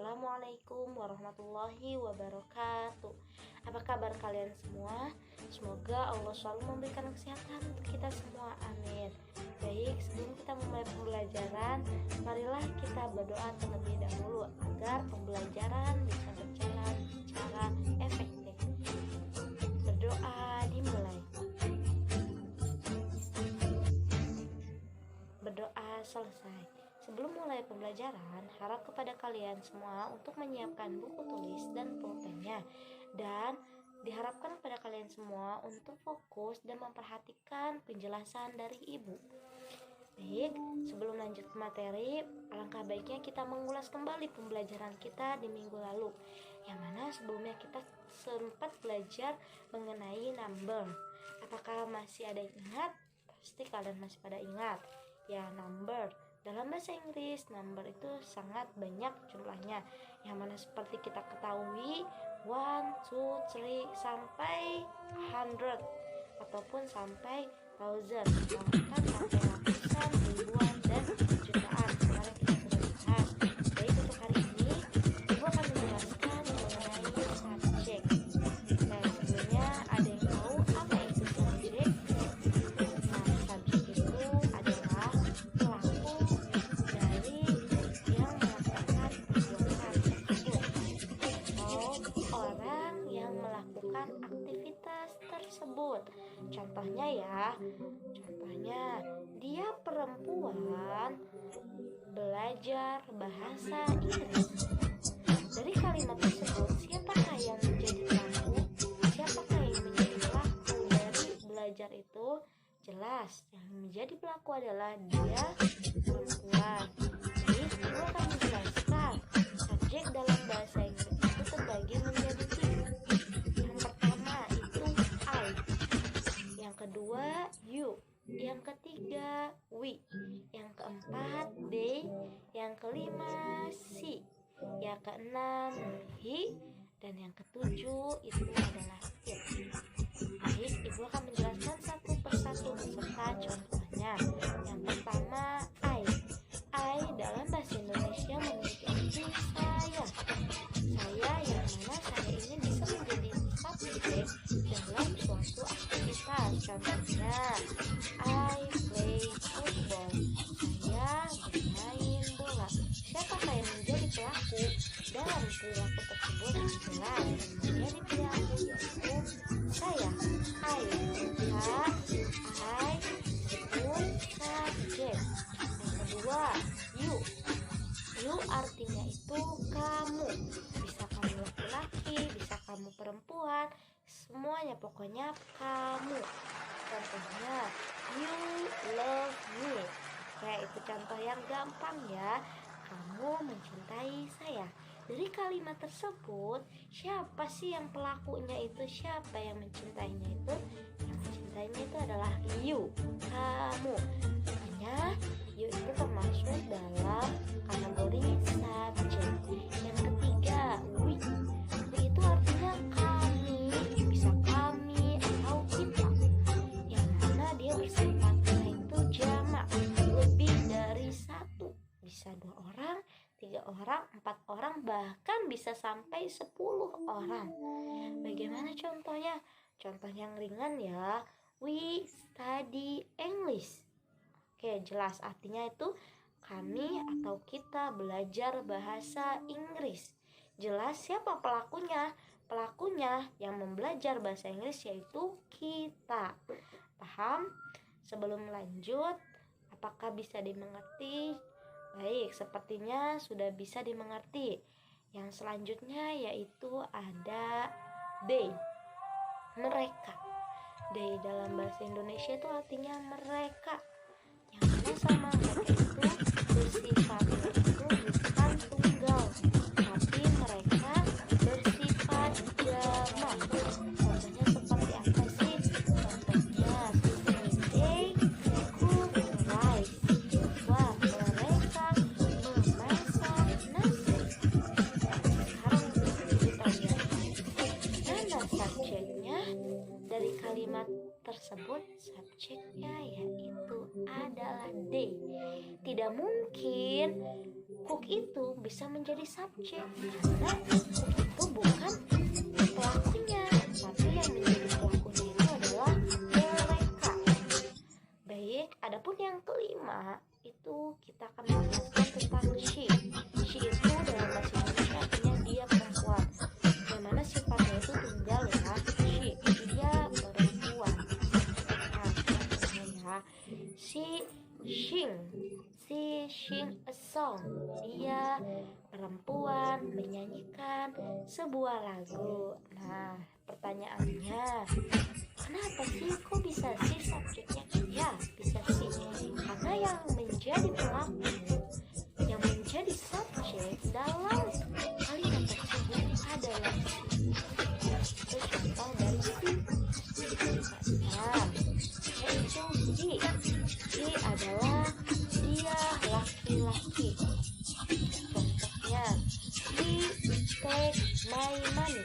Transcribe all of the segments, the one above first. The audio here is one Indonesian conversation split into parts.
Assalamualaikum warahmatullahi wabarakatuh. Apa kabar kalian semua? Semoga Allah selalu memberikan kesehatan untuk kita semua, amin. Baik, sebelum kita memulai pembelajaran, marilah kita berdoa terlebih dahulu agar pembelajaran bisa berjalan secara efektif. Berdoa dimulai. Berdoa selesai. Sebelum mulai pembelajaran, harap kepada kalian semua untuk menyiapkan buku tulis dan pulpennya, dan diharapkan kepada kalian semua untuk fokus dan memperhatikan penjelasan dari ibu. Baik, sebelum lanjut ke materi, alangkah baiknya kita mengulas kembali pembelajaran kita di minggu lalu, yang mana sebelumnya kita sempat belajar mengenai number. Apakah masih ada yang ingat? Pasti kalian masih pada ingat ya, number. Dalam bahasa Inggris, number itu sangat banyak jumlahnya, yang mana seperti kita ketahui 1, 2, 3 sampai 100 ataupun sampai 1000, bahkan sampai ratusan, ribuan, dan jutaan. Kemarin kita sudah bahas. Baik, untuk hari ini ibu akan menjelaskan mengenai subjek. Nah, sebelumnya ada yang tahu apa itu subjek? Nah, subjek itu adalah pelaku dari yang melakukan perbuatan tersebut, atau orang yang melakukan aktivitas tersebut. Contohnya ya, dia perempuan belajar bahasa Inggris. Dari kalimat tersebut, siapakah yang menjadi pelaku? Siapakah yang menjadi pelaku dari belajar itu? Jelas, yang menjadi pelaku adalah dia perempuan. Jadi, ibu akan menjelaskan subjek dalam bahasa Inggris itu terbagi menjadi 3. Yang pertama itu I, yang kedua you, yang ketiga we, yang keempat they, yang kelima she, yang keenam he, dan yang ketujuh itu adalah it. Baik, ibu akan menjelaskan satu persatu beserta contohnya. Yang pertama I dalam bahasa Indonesia memiliki arti saya. Saya yang mana saya ini bisa menjadi subjek dalam suatu aktivitas. Contohnya I play football. Saya bermain bola. Siapakah yang menjadi pelaku dalam perilaku tersebut? Jelas yang menjadi pelaku yaitu saya. I sebut subjek. Yang kedua you artinya itu kamu. Bisa kamu laki-laki, bisa kamu perempuan, semuanya pokoknya kamu. Contohnya you love me. Kayak itu contoh yang gampang ya. Kamu mencintai saya. Dari kalimat tersebut, siapa sih yang pelakunya itu? Siapa yang mencintainya itu? Yang mencintainya itu adalah you, kamu. Makanya you itu termasuk dalam kategori subjek. Yang ketiga, we itu artinya kami, bisa kami atau kita, yang mana dia bersifatnya itu jamak, lebih dari satu. Bisa 2 orang, 3 orang, 4 orang, bahkan bisa sampai 10 orang. Bagaimana contohnya? Contoh yang ringan ya, we study English. Oke, jelas artinya itu kami atau kita belajar bahasa Inggris. Jelas siapa pelakunya? Pelakunya yang membelajar bahasa Inggris yaitu kita. Paham? Sebelum lanjut, apakah bisa dimengerti? Baik, sepertinya sudah bisa dimengerti. Yang selanjutnya yaitu ada they, mereka. They dalam bahasa Indonesia itu artinya mereka. Yang mana sama mereka itu bersifatnya itu bukan tunggal, tapi mereka bersifat jamak. Contohnya seperti apa sih? Contohnya they cook rice. Wah, mereka memasak nasi. Sekarang kita lihat mana subjeknya. Dari kalimat tersebut subjeknya yaitu adalah D. Tidak mungkin cook itu bisa menjadi subjek karena cook itu bukan pelakunya, tapi yang menjadi pelakunya itu adalah mereka. Baik, adapun yang kelima itu kita akan menjelaskan tentang she. She itu dalam bahasa Indonesia artinya dia perempuan, yang mana sifatnya itu tunggal ya. She, dia perempuan. Nah, contohnya ya, she sing a song. Dia perempuan menyanyikan sebuah lagu. Nah, pertanyaannya, kenapa sih kok bisa sih subjeknya? Ya, bisa sih karena yang menjadi pelaku, yang menjadi subjek dalam kalimat tersebut adalah si. Itu contoh dari si. Nah, yaitu he adalah dia laki-laki. Contohnya, he take my money.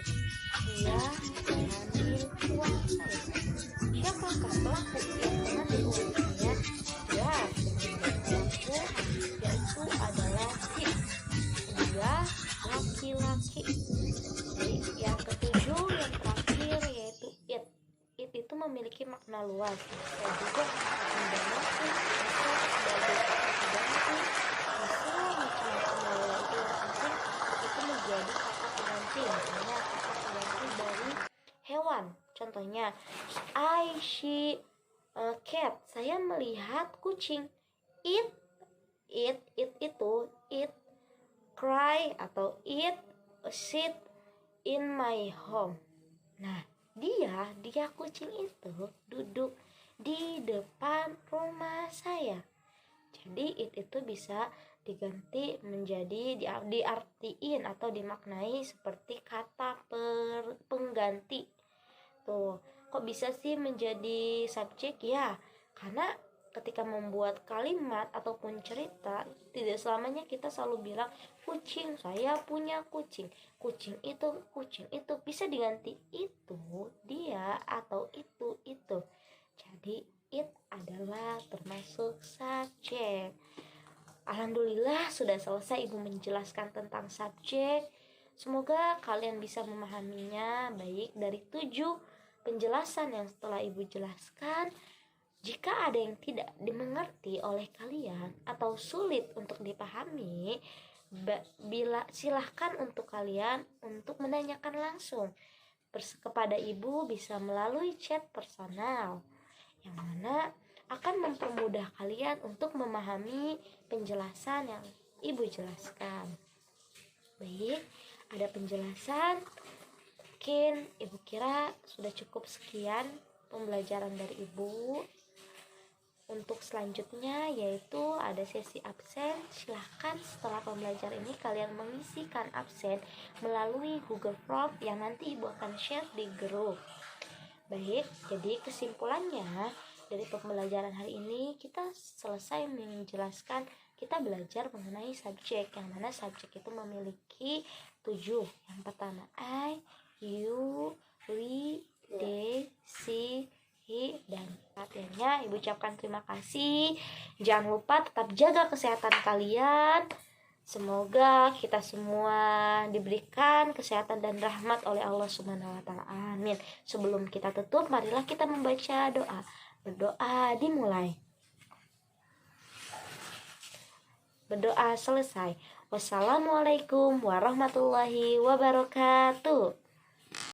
Dia mengambil uang saya. Siapakah pelaku yang mengambil uang saya? Jelas, pelaku yaitu adalah si. Dia laki-laki. Yang ketujuh, yang terakhir yaitu it. It itu memiliki makna luas dan juga menggunakan bisa sebagai kata pengganti, bisa macam-macam itu. Yang penting itu menjadi kata pengganti, misalnya kata pengganti dari hewan. Contohnya, I see a cat. Saya melihat kucing. It itu it cry atau it sit in my home. Nah, dia kucing itu duduk di depan rumah saya. Jadi itu bisa diganti menjadi diartiin atau dimaknai seperti kata pengganti. Tuh, kok bisa sih menjadi subjek? Ya, karena ketika membuat kalimat ataupun cerita, tidak selamanya kita selalu bilang kucing, saya punya kucing. Kucing itu bisa diganti itu, dia, atau itu. Jadi it adalah termasuk subjek. Alhamdulillah sudah selesai Ibu menjelaskan tentang subjek. Semoga kalian bisa memahaminya baik dari 7 penjelasan yang setelah Ibu jelaskan. Jika ada yang tidak dimengerti oleh kalian atau sulit untuk dipahami, silahkan untuk kalian untuk menanyakan langsung kepada Ibu, bisa melalui chat personal, yang mana akan mempermudah kalian untuk memahami penjelasan yang Ibu jelaskan. Baik, ada penjelasan. Mungkin Ibu kira sudah cukup sekian pembelajaran dari Ibu. Untuk selanjutnya yaitu ada sesi absen. Silahkan setelah pembelajaran ini kalian mengisikan absen melalui Google Form yang nanti Ibu akan share di grup. Baik, jadi kesimpulannya dari pembelajaran hari ini kita selesai menjelaskan, kita belajar mengenai subjek, yang mana subjek itu memiliki 7. Yang pertama I, you, we, they, she, dan akhirnya Ibu ucapkan terima kasih. Jangan lupa tetap jaga kesehatan kalian. Semoga kita semua diberikan kesehatan dan rahmat oleh Allah Subhanahu wa taala. Amin. Sebelum kita tutup, marilah kita membaca doa. Berdoa dimulai. Berdoa selesai. Wassalamualaikum warahmatullahi wabarakatuh.